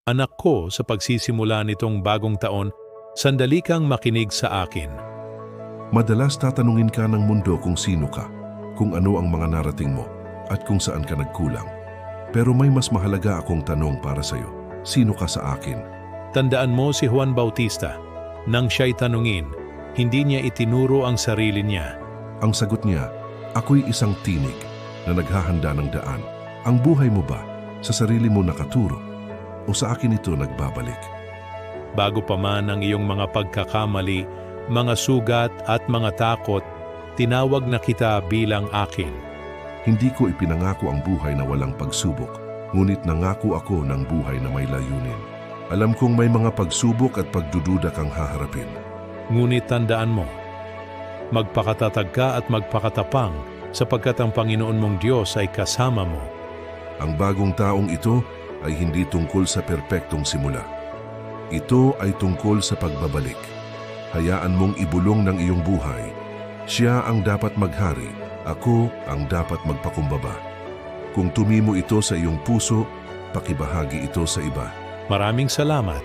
Anak ko, sa pagsisimula nitong bagong taon, sandali kang makinig sa akin. Madalas tatanungin ka ng mundo kung sino ka, kung ano ang mga narating mo, at kung saan ka nagkulang. Pero may mas mahalaga akong tanong para sa'yo. Sino ka sa akin? Tandaan mo si Juan Bautista. Nang siya'y tanungin, hindi niya itinuro ang sarili niya. Ang sagot niya, ako'y isang tinig na naghahanda ng daan. Ang buhay mo ba sa sarili mo nakaturo o sa akin ito nagbabalik? Bago pa man ang iyong mga pagkakamali, mga sugat at mga takot, tinawag na kita bilang akin. Hindi ko ipinangako ang buhay na walang pagsubok, ngunit nangako ako ng buhay na may layunin. Alam kong may mga pagsubok at pagdududa kang haharapin. Ngunit tandaan mo, magpakatatag ka at magpakatapang sapagkat ang Panginoon mong Diyos ay kasama mo. Ang bagong taong ito ay hindi tungkol sa perpektong simula. Ito ay tungkol sa pagbabalik. Hayaan mong ibulong ng iyong buhay. Siya ang dapat maghari, ako ang dapat magpakumbaba. Kung tumimo ito sa iyong puso, pakibahagi ito sa iba. Maraming salamat.